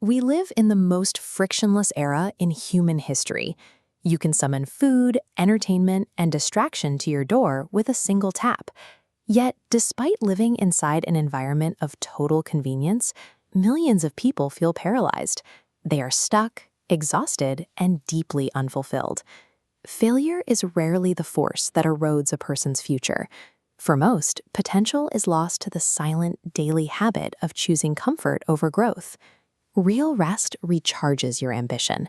We live in the most frictionless era in human history. You can summon food, entertainment, and distraction to your door with a single tap. Yet, despite living inside an environment of total convenience, millions of people feel paralyzed. They are stuck, exhausted, and deeply unfulfilled. Failure is rarely the force that erodes a person's future. For most, potential is lost to the silent, daily habit of choosing comfort over growth. Real rest recharges your ambition.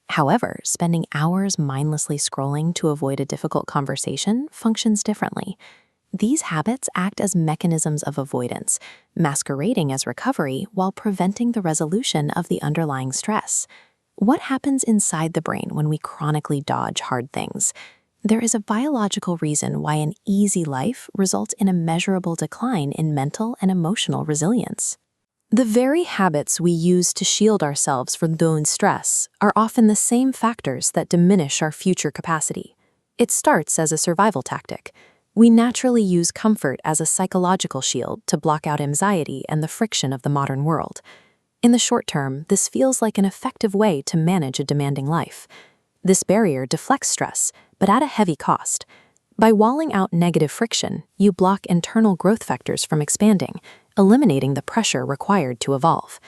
However, spending hours mindlessly scrolling to avoid a difficult conversation functions differently. These habits act as mechanisms of avoidance, masquerading as recovery while preventing the resolution of the underlying stress. What happens inside the brain when we chronically dodge hard things? There is a biological reason why an easy life results in a measurable decline in mental and emotional resilience. The very habits we use to shield ourselves from those stress are often the same factors that diminish our future capacity. It starts as a survival tactic. We naturally use comfort as a psychological shield to block out anxiety and the friction of the modern world. In the short term, this feels like an effective way to manage a demanding life. This barrier deflects stress, but at a heavy cost. By walling out negative friction, you block internal growth vectors from expanding, eliminating the pressure required to evolve.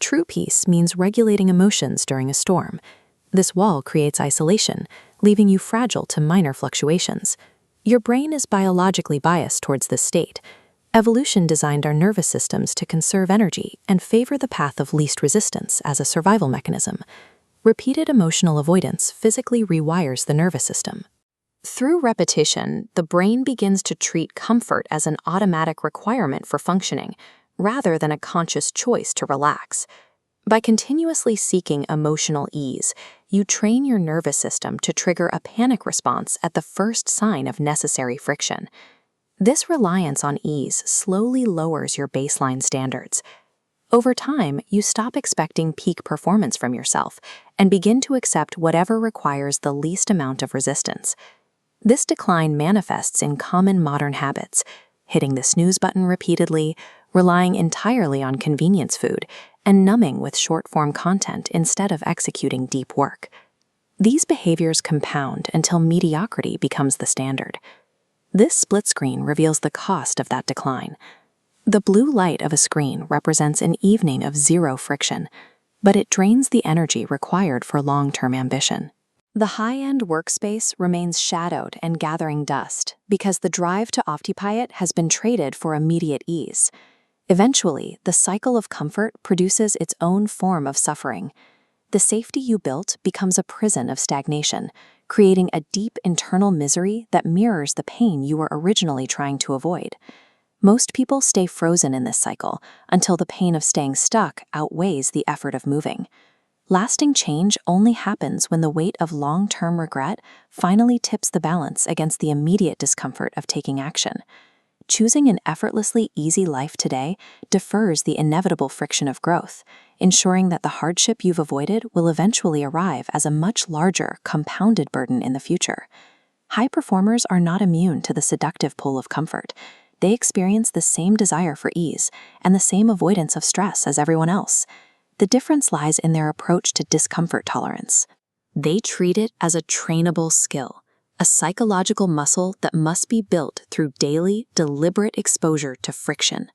True peace means regulating emotions during a storm. This wall creates isolation, leaving you fragile to minor fluctuations. Your brain is biologically biased towards this state. Evolution designed our nervous systems to conserve energy and favor the path of least resistance as a survival mechanism. Repeated emotional avoidance physically rewires the nervous system. Through repetition, the brain begins to treat comfort as an automatic requirement for functioning, rather than a conscious choice to relax. By continuously seeking emotional ease, you train your nervous system to trigger a panic response at the first sign of necessary friction. This reliance on ease slowly lowers your baseline standards. Over time, you stop expecting peak performance from yourself and begin to accept whatever requires the least amount of resistance. This decline manifests in common modern habits: hitting the snooze button repeatedly, relying entirely on convenience food, and numbing with short-form content instead of executing deep work. These behaviors compound until mediocrity becomes the standard. This split screen reveals the cost of that decline. The blue light of a screen represents an evening of zero friction, but it drains the energy required for long-term ambition. The high-end workspace remains shadowed and gathering dust because the drive to occupy it has been traded for immediate ease. Eventually, the cycle of comfort produces its own form of suffering. The safety you built becomes a prison of stagnation, creating a deep internal misery that mirrors the pain you were originally trying to avoid. Most people stay frozen in this cycle until the pain of staying stuck outweighs the effort of moving. Lasting change only happens when the weight of long-term regret finally tips the balance against the immediate discomfort of taking action. Choosing an effortlessly easy life today defers the inevitable friction of growth, ensuring that the hardship you've avoided will eventually arrive as a much larger, compounded burden in the future. High performers are not immune to the seductive pull of comfort. They experience the same desire for ease and the same avoidance of stress as everyone else. The difference lies in their approach to discomfort tolerance. They treat it as a trainable skill, a psychological muscle that must be built through daily, deliberate exposure to friction.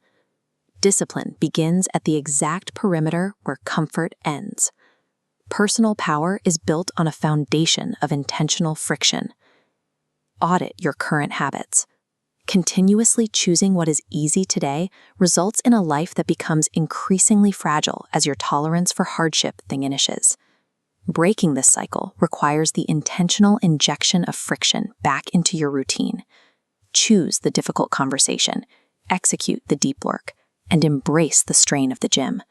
Discipline begins at the exact perimeter where comfort ends. Personal power is built on a foundation of intentional friction. Audit your current habits. Continuously choosing what is easy today results in a life that becomes increasingly fragile as your tolerance for hardship diminishes. Breaking this cycle requires the intentional injection of friction back into your routine. Choose the difficult conversation, execute the deep work, and embrace the strain of the gym.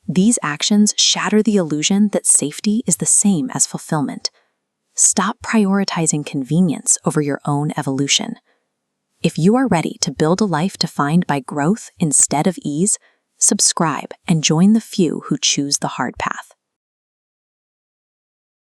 These actions shatter the illusion that safety is the same as fulfillment. Stop prioritizing convenience over your own evolution. If you are ready to build a life defined by growth instead of ease, subscribe and join the few who choose the hard path.